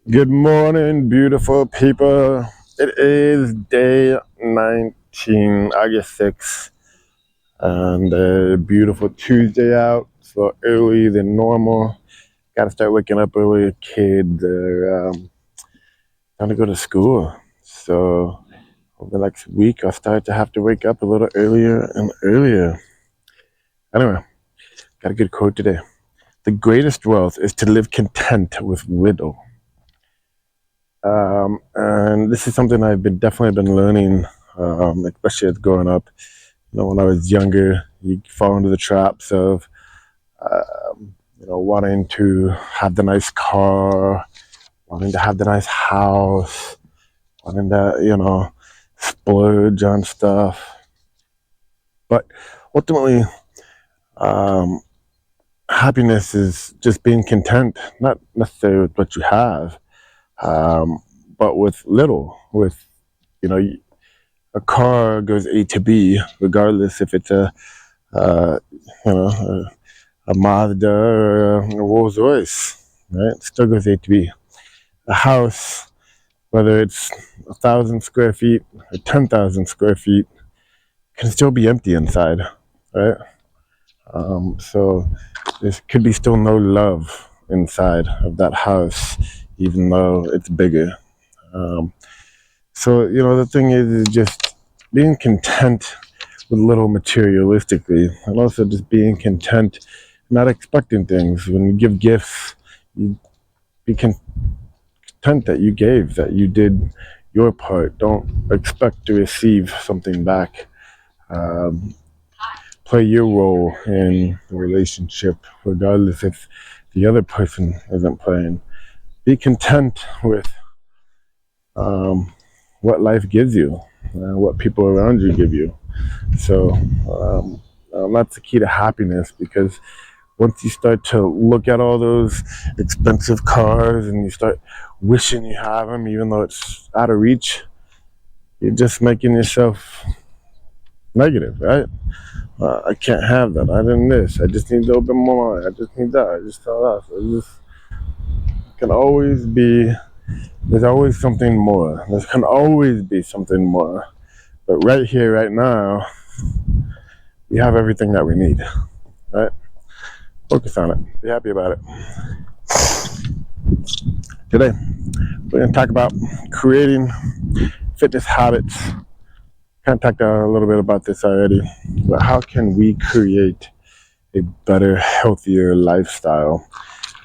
Good morning, beautiful people. It is day 19, August 6th, and a beautiful Tuesday out. So early than normal. Gotta start waking up early. Kids are time to go to school. So over the next week, I'll start to have to wake up a little earlier and earlier. Anyway, got a good quote today. The greatest wealth is to live content with little. And this is something I've been definitely been learning, especially as growing up. When I was younger, you fall into the traps of, wanting to have the nice car, wanting to have the nice house, wanting to, splurge on stuff. But ultimately, um, happiness is just being content, not necessarily with what you have, um, but with little, you know, a car goes A to B, regardless if it's uh, you know, a Mazda or a Rolls Royce, right? It still goes A to B. A house, whether it's 1,000 square feet or 10,000 square feet, can still be empty inside, right? So there could be still no love inside of that house, even though it's bigger. Um, so the thing is just being content with little materialistically, and also just being content, not expecting things. When you give gifts, you be content that you gave, that you did your part. Don't expect to receive something back. Um, Play your role in the relationship, regardless if the other person isn't playing. Be content with um, what life gives you, what people around you give you. So that's the key to happiness, because once you start to look at all those expensive cars and you start wishing you have them, even though it's out of reach, you're just making yourself negative, right? I can't have that. I didn't this. I just need to open more mind. I just need that. I just saw that. So it just can always be. There's always something more. There can always be something more. But right here, right now, we have everything that we need. Right? Focus on it. Be happy about it. Today, we're going to talk about creating fitness habits. Kind of talked a little bit about this already, but how can we create a better, healthier lifestyle?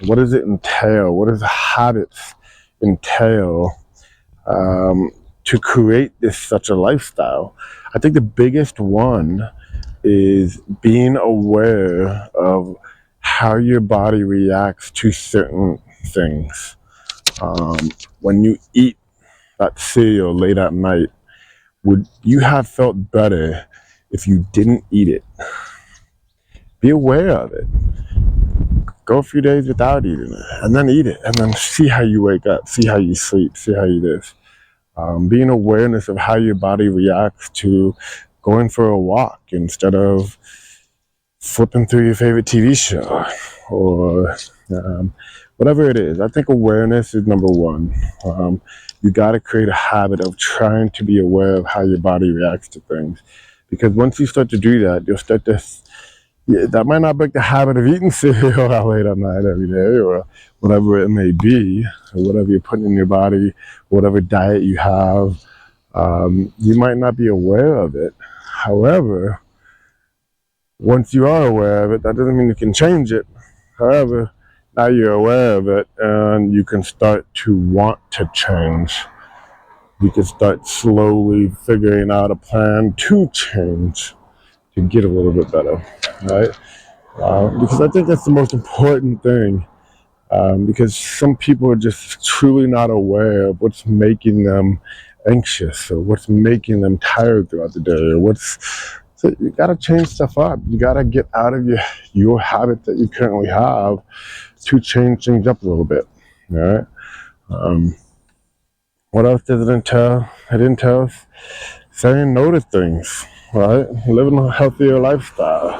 What does it entail? What does habits entail to create this such a lifestyle? I think the biggest one is being aware of how your body reacts to certain things. When you eat that cereal late at night, would you have felt better if you didn't eat it? Be aware of it. Go a few days without eating it, and then eat it, and then see how you wake up, see how you sleep, see how you live. Being awareness of how your body reacts to going for a walk instead of flipping through your favorite TV show, or whatever it is. I think awareness is number one. You got to create a habit of trying to be aware of how your body reacts to things, because once you start to do that, you'll start to. Yeah, that might not break the habit of eating cereal out late at night every day, or whatever it may be, or whatever you're putting in your body, whatever diet you have. You might not be aware of it. However, once you are aware of it, that doesn't mean you can change it. However, now you're aware of it, and you can start to want to change. You can start slowly figuring out a plan to change, to get a little bit better, right? Because I think that's the most important thing. Because some people are just truly not aware of what's making them anxious, or what's making them tired throughout the day, or so you got to change stuff up. You got to get out of your habit that you currently have to change things up a little bit. All right. What else does it entail? It entails saying no to things, right? Living a healthier lifestyle.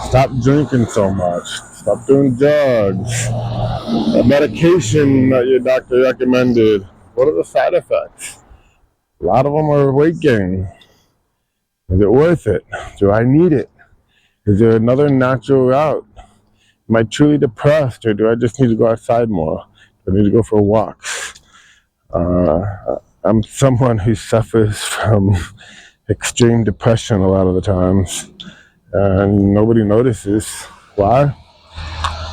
Stop drinking so much. stop doing drugs, a medication that your doctor recommended. What are the side effects? A lot of them are weight gain. Is it worth it? Do I need it? Is there another natural route? Am I truly depressed, or do I just need to go outside more? Do I need to go for walks? I'm someone who suffers from extreme depression a lot of the times, and nobody notices. Why?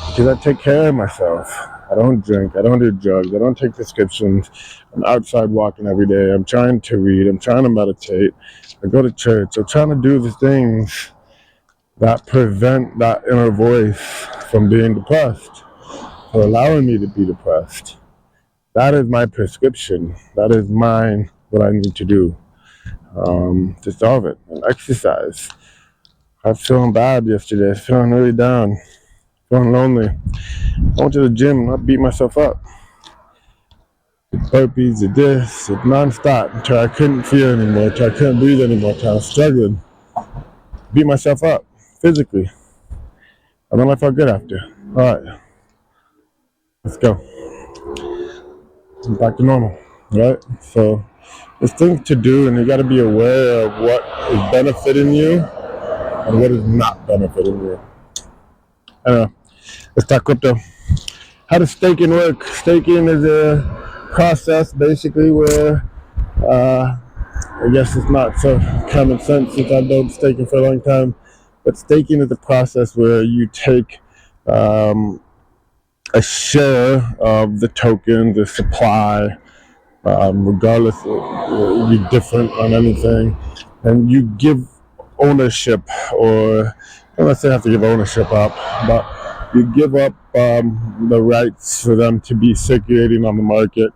Because I take care of myself. I don't drink. I don't do drugs. I don't take prescriptions. I'm outside walking every day. I'm trying to read. I'm trying to meditate. I go to church. I'm trying to do the things that prevent that inner voice from being depressed, or allowing me to be depressed. That is my prescription. That is mine, what I need to do to solve it. And exercise. I was feeling bad yesterday. I was feeling really down, feeling lonely. I went to the gym and I beat myself up. Burpees, did this, did nonstop until I couldn't feel anymore, until I couldn't breathe anymore, until I was struggling. Beat myself up physically. And then I felt good after. Alright, let's go. I'm back to normal, right? So there's things to do, and you got to be aware of what is benefiting you and what is not benefiting you. I don't know. Let's talk crypto. How does staking work? Staking is a process basically where I guess it's not so common sense since I've done staking for a long time, but staking is a process where you take a share of the token, the supply, regardless, you're different on anything, and you give ownership, or unless they have to give ownership up, but you give up the rights for them to be circulating on the market.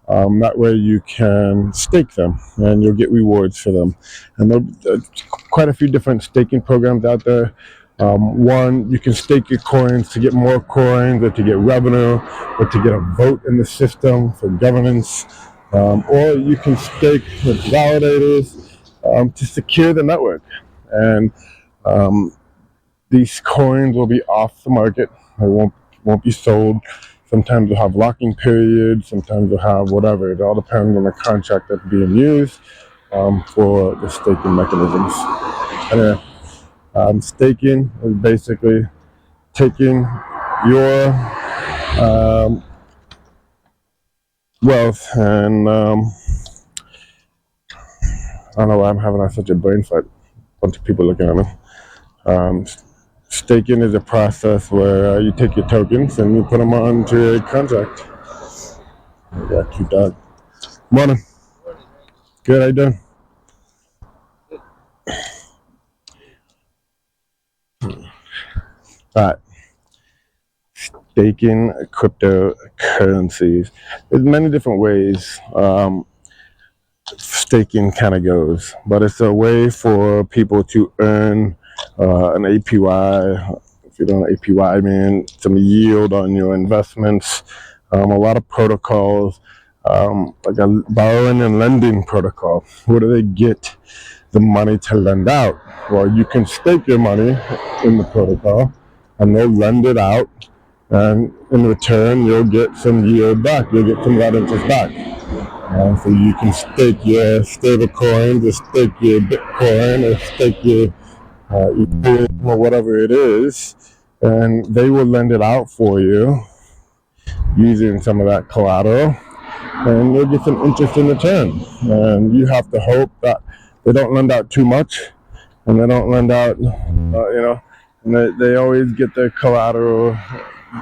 That way you can stake them and you'll get rewards for them. And there's quite a few different staking programs out there. One, you can stake your coins to get more coins, or to get revenue, or to get a vote in the system for governance. Or you can stake with validators to secure the network. And these coins will be off the market. They won't be sold. Sometimes you'll have locking periods. Sometimes you'll have whatever. It all depends on the contract that's being used for the staking mechanisms. Anyway, staking is basically taking your wealth, and I don't know why I'm having such a brain fight. A bunch of people looking at me. Staking is a process where you take your tokens and you put them onto a contract. Yeah, cute dog. Morning. Good, how you doing? Alright. Staking cryptocurrencies. There's many different ways staking kind of goes, but it's a way for people to earn an APY. If you don't know APY, I mean some yield on your investments. A lot of protocols, like a borrowing and lending protocol. Where do they get the money to lend out? Well, you can stake your money in the protocol, and they'll lend it out, and in return, you'll get some yield back. You'll get some of that interest back. So you can stake your stable coins, or stake your Bitcoin, or stake your Ethereum, or whatever it is, and they will lend it out for you using some of that collateral, and you'll get some interest in return. And you have to hope that they don't lend out too much, and they don't lend out, and they always get their collateral.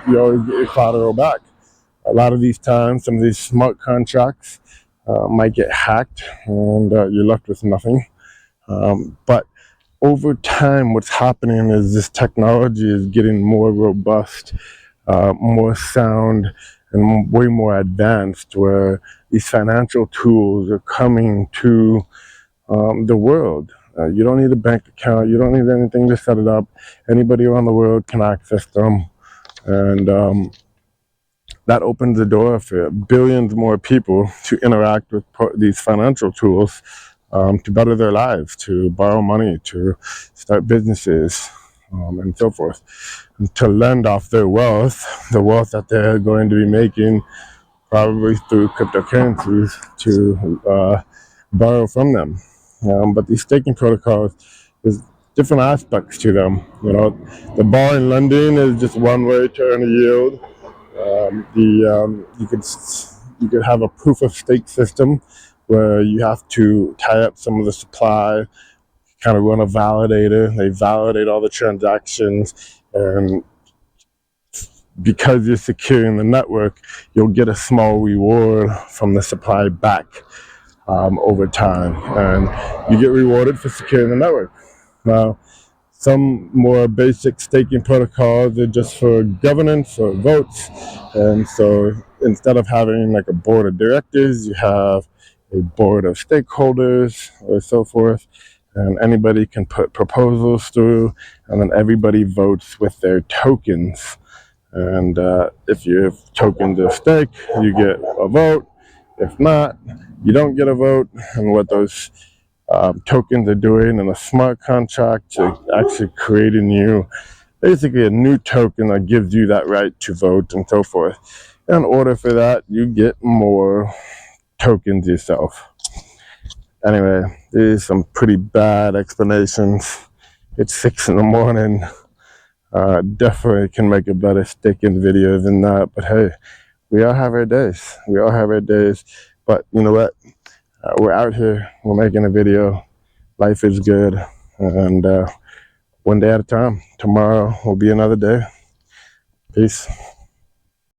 You always get your collateral back. A lot of these times, some of these smart contracts might get hacked, and you're left with nothing. But over time, what's happening is this technology is getting more robust, more sound, and way more advanced, where these financial tools are coming to the world. You don't need a bank account. You don't need anything to set it up. Anybody around the world can access them. And that opens the door for billions more people to interact with these financial tools to better their lives, to borrow money, to start businesses. and so forth, and to lend off their wealth, the wealth that they're going to be making, probably through cryptocurrencies, to borrow from them. But these staking protocols, there's different aspects to them. The borrowing lending is just one way to earn a yield. You could have a proof of stake system where you have to tie up some of the supply, kind of run a validator. They validate all the transactions, and because you're securing the network, you'll get a small reward from the supply back over time, and you get rewarded for securing the network. Now, some more basic staking protocols are just for governance or votes, and so instead of having like a board of directors, you have a board of stakeholders or so forth, and anybody can put proposals through, and then everybody votes with their tokens. And if your tokens are stake, you get a vote. If not, you don't get a vote. And what those tokens are doing in a smart contract to actually creating you basically a new token that gives you that right to vote and so forth. In order for that, you get more tokens yourself. Anyway, these are some pretty bad explanations. It's 6 in the morning. Definitely can make a better staking video than that. But hey, we all have our days. We all have our days. But you know what? We're out here. We're making a video. Life is good. And one day at a time. Tomorrow will be another day. Peace.